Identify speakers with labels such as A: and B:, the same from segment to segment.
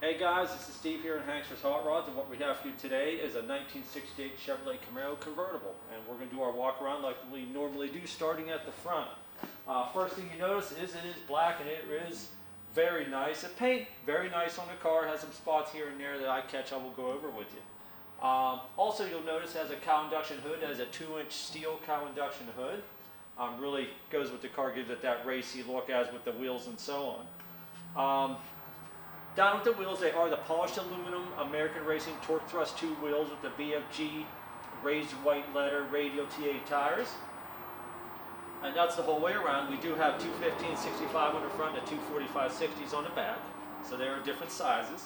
A: Hey guys, this is Steve here in Hankster's Hot Rods, and what we have for you today is a 1968 Chevrolet Camaro convertible, and we're going to do our walk around like we normally do, starting at the front. First thing you notice is it is black, and it is very nice. The paint, very nice on the car. It has some spots here and there that I catch I will go over with you. Also, you'll notice it has a Cowl induction hood. It has a 2-inch steel Cowl induction hood. Really goes with the car, gives it that racy look as with the wheels and so on. Down with the wheels, they are the polished aluminum American Racing Torq Thrust 2 wheels with the BFG raised white letter Radial TA tires. And that's the whole way around. We do have 215 65 on the front and 245 60s on the back. So they are different sizes.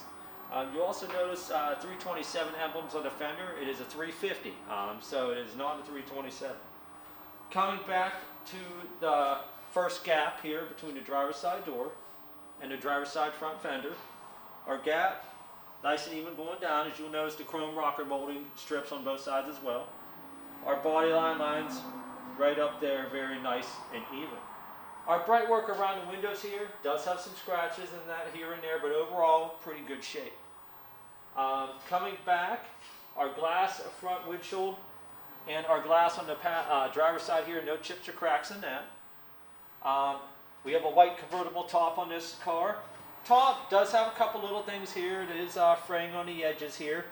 A: You'll also notice 327 emblems on the fender. It is a 350, so it is not a 327. Coming back to the first gap here between the driver's side door and the driver's side front fender. Our gap, nice and even going down, as you'll notice the chrome rocker molding strips on both sides as well. Our body line lines right up there, very nice and even. Our bright work around the windows here does have some scratches and that here and there, but overall pretty good shape. Coming back, our glass front windshield and our glass on the driver's side here, no chips or cracks in that. We have a white convertible top on this car. Top does have a couple little things here. It is fraying on the edges here.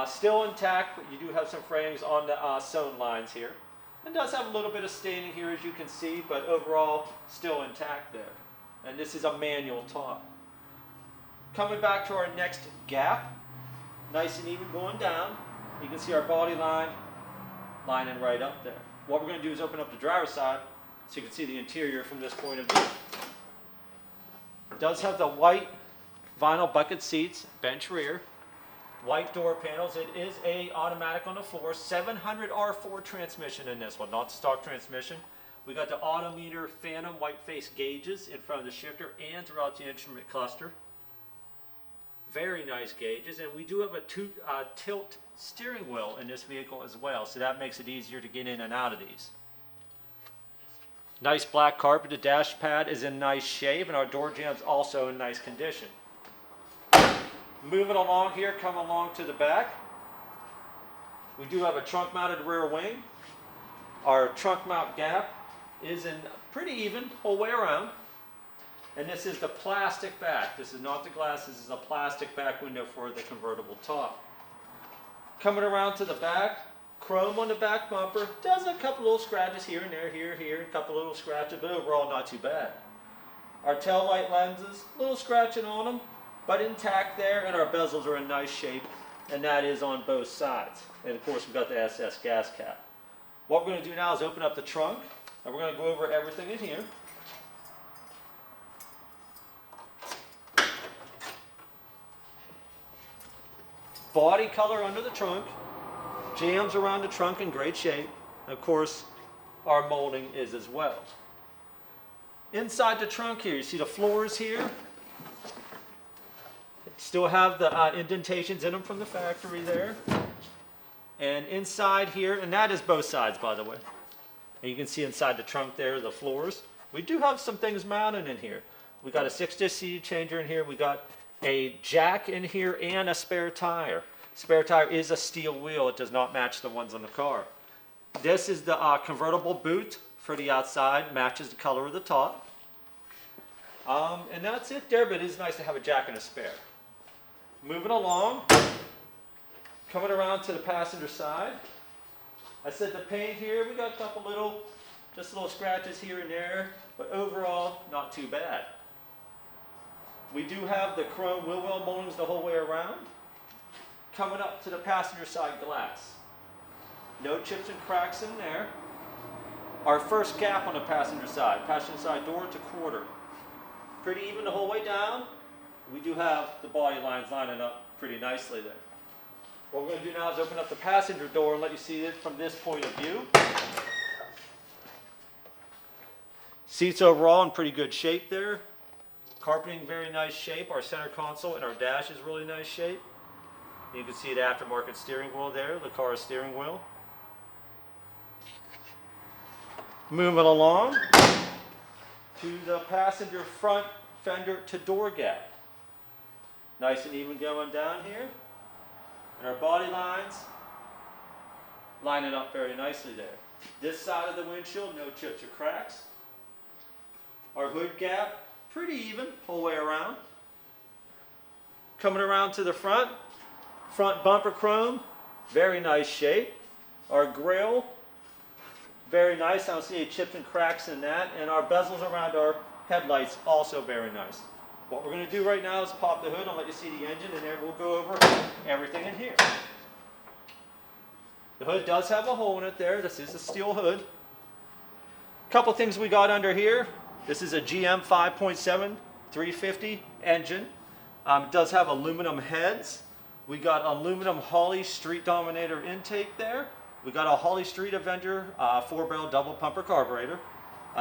A: Still intact, but you do have some frayings on the sewn lines here. It does have a little bit of staining here, as you can see, but overall still intact there. And this is a manual top. Coming back to our next gap, nice and even going down. You can see our body line lining right up there. What we're going to do is open up the driver's side so you can see the interior from this point of view. It does have the white vinyl bucket seats, bench rear, white door panels. It is a automatic on the floor, 700 R4 transmission in this one, not stock transmission. We got the AutoMeter Phantom white face gauges in front of the shifter and throughout the instrument cluster. Very nice gauges, and we do have a tilt steering wheel in this vehicle as well, so that makes it easier to get in and out of these. Nice black carpet. The dash pad is in nice shape, and our door jamb's also in nice condition. Moving along here, come along to the back. We do have a trunk mounted rear wing. Our trunk mount gap is in pretty even whole way around. And this is the plastic back. This is not the glass, this is a plastic back window for the convertible top. Coming around to the back, chrome on the back bumper. Does have a couple little scratches here and there, here, a couple little scratches, but overall not too bad. Our tail light lenses, little scratching on them, but intact there, and our bezels are in nice shape, and that is on both sides. And of course we've got the SS gas cap. What we're going to do now is open up the trunk, and we're going to go over everything in here. Body color under the trunk. Jambs around the trunk in great shape. Of course, our molding is as well. Inside the trunk here, you see the floors here. Still have the indentations in them from the factory there. And inside here, and that is both sides, by the way. And you can see inside the trunk there, the floors. We do have some things mounted in here. We got a 6-disc CD changer in here. We got a jack in here and a spare tire. Spare tire is a steel wheel. It does not match the ones on the car. This is the convertible boot for the outside. Matches the color of the top. And that's it there, but it is nice to have a jack and a spare. Moving along. Coming around to the passenger side. I said the paint here, we got a couple just little scratches here and there, but overall, not too bad. We do have the chrome wheel well moldings the whole way around. Coming up to the passenger side glass. No chips and cracks in there. Our first gap on the passenger side door to quarter. Pretty even the whole way down. We do have the body lines lining up pretty nicely there. What we're going to do now is open up the passenger door and let you see it from this point of view. Seats overall in pretty good shape there. Carpeting, very nice shape. Our center console and our dash is really nice shape. You can see the aftermarket steering wheel there, the car's steering wheel. Moving along to the passenger front fender to door gap. Nice and even going down here. And our body lines lining up very nicely there. This side of the windshield, no chips or cracks. Our hood gap, pretty even, whole way around. Coming around to the front bumper chrome, very nice shape. Our grille, very nice. I don't see any chips and cracks in that. And our bezels around our headlights, also very nice. What we're going to do right now is pop the hood and let you see the engine, and then we'll go over everything in here. The hood does have a hole in it there. This is a steel hood. A couple things we got under here. This is a GM 5.7 350 engine. It does have aluminum heads. We got aluminum Holley Street Dominator intake there. We got a Holley Street Avenger 4-barrel double pumper carburetor.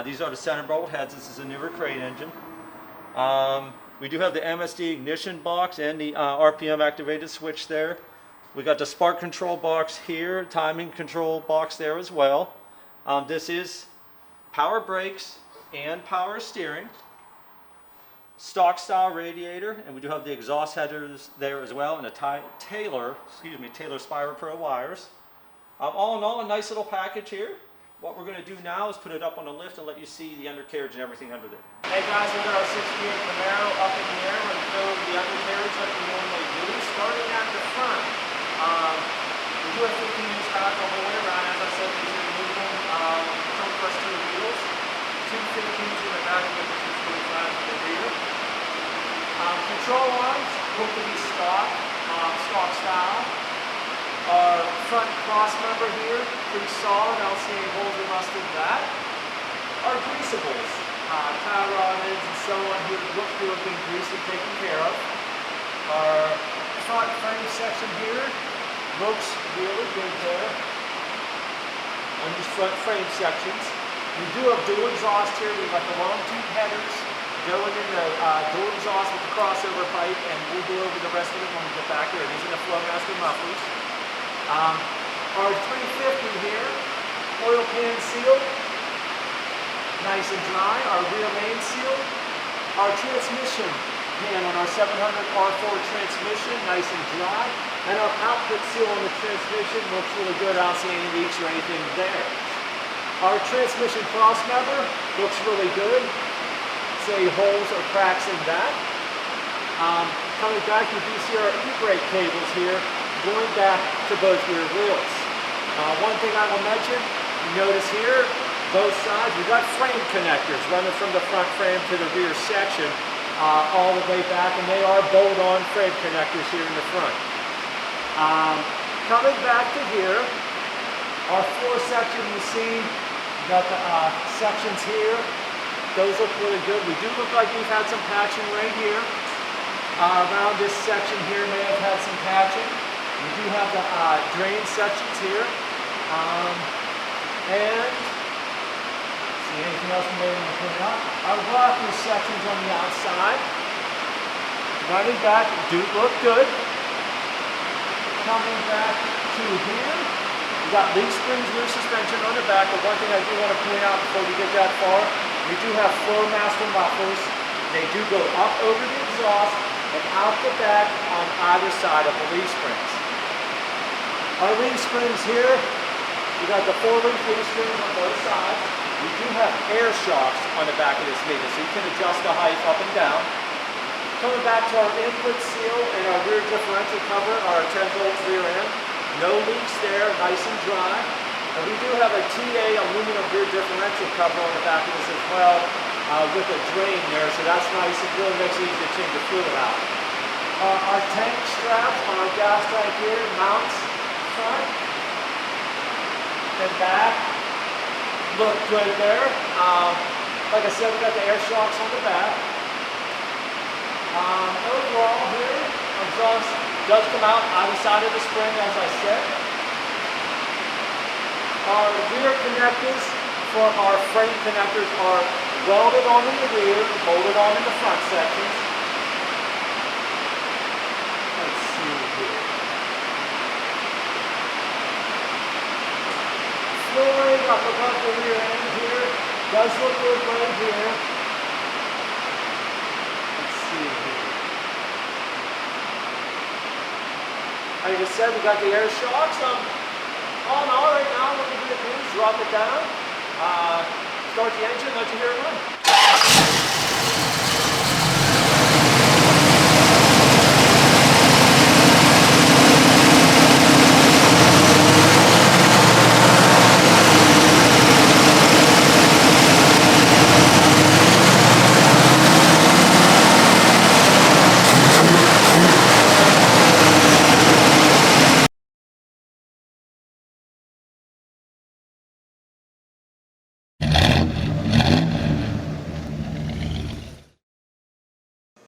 A: These are the center bolt heads. This is a newer crate engine. We do have the MSD ignition box and the RPM activated switch there. We got the spark control box here, timing control box there as well. This is power brakes and power steering. Stock style radiator, and we do have the exhaust headers there as well, and a Taylor Spira Pro wires. All in all, a nice little package here. What we're going to do now is put it up on the lift and let you see the undercarriage and everything under there. Hey guys, we got our 68 Camaro up in the air. We're going to go the undercarriage like we normally do. Starting at the front, we do have 15 inch pads all the way around. As I said, these are aluminum front plus two wheels. Two 15s in the back with the 245 in the rear. Control arms look to be stock style. Our front cross member here, pretty solid. I don't see any holes or rust in that. Our greasables, tie rod ends and so on here look to have been greased and taken care of. Our front frame section here looks really good there. On these front frame sections. We do have dual exhaust here. We've got the long tube headers going in the dual exhaust with the crossover pipe, and we'll go over the rest of it when we get back here. These are the Flowmaster mufflers. Our 350 here, oil pan seal, nice and dry. Our rear main seal. Our transmission pan on our 700 R4 transmission, nice and dry. And our output seal on the transmission looks really good. I don't see any leaks or anything there. Our transmission cross member looks really good. Say holes or cracks in that. Coming back, you do see our e-brake cables here going back to both rear wheels. One thing I will mention, you notice here, both sides, we've got frame connectors running from the front frame to the rear section all the way back, and they are bolt-on frame connectors here in the front. Coming back to here, our floor section, you see, got the sections here. Those look really good. We do look like we've had some patching right here. Around this section here may have had some patching. We do have the drain sections here. And see anything else we may want to put up? Our rocker sections on the outside. Running back do look good. Coming back to here. We got leaf springs, rear suspension on the back, but one thing I do want to point out before we get that far, we do have Flowmaster mufflers. They do go up over the exhaust and out the back on either side of the leaf springs. Our leaf springs here, we got the 4-leaf leaf springs on both sides. We do have air shocks on the back of this meter, so you can adjust the height up and down. Coming back to our input seal and our rear differential cover, our 10-volt rear end. No leaks there, nice and dry. And we do have a TA aluminum rear differential cover on the back of this as well, with a drain there, so that's nice. It really makes it easy to change the fluid out. Our tank straps on our gas tank here mounts front and back. Look good there. Like I said, we got the air shocks on the back. Overall here, our exhaust does come out either side of the spring, as I said. Our rear connectors for our frame connectors are welded on in the rear, bolted on in the front sections. Let's see here. Flooring up above the rear end here does look good right here. Let's see here. Like I said, we got the air shocks. All in all, right now, what we're going to do is drop it down, start the engine, let you hear it run.